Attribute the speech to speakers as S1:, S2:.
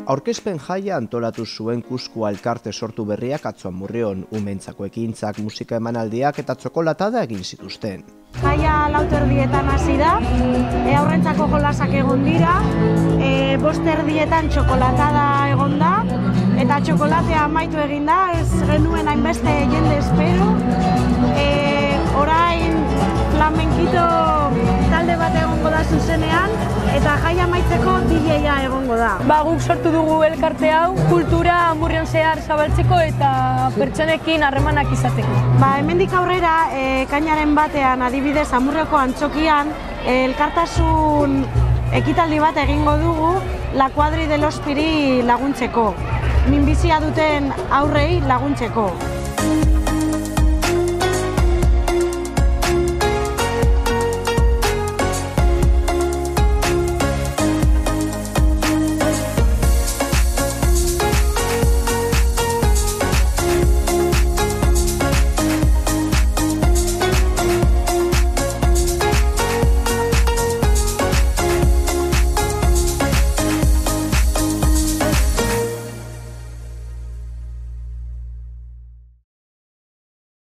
S1: Aurkezpen jaia antolatu zuen Kuskua elkarte sortu berriak atzo Amurrion, umeentzako ekintzak, musika emanaldiak eta txokolatada egin zituzten.
S2: Jaia 4:00 hasi da, haurrentzako jolasak egon dira, 5:00 txokolatada egon da, eta txokolatea amaitu egin da, ez genuen hainbeste jende espero. Orain flamenkito talde bat egongo da zuzenean, eta jaia amaitzeko DJ-a egongo da.
S3: Guk sortu dugu elkarte hau, kultura Amurrion zehar zabaltzeko eta pertsonekin harremanak izateko.
S2: Hemendik aurrera, ekainaren batean, adibidez, Amurrioko antzokian, elkartasun ekitaldi bat egingo dugu, La Cuadri de los Piri laguntzeko, minbizia duten aurrei laguntzeko.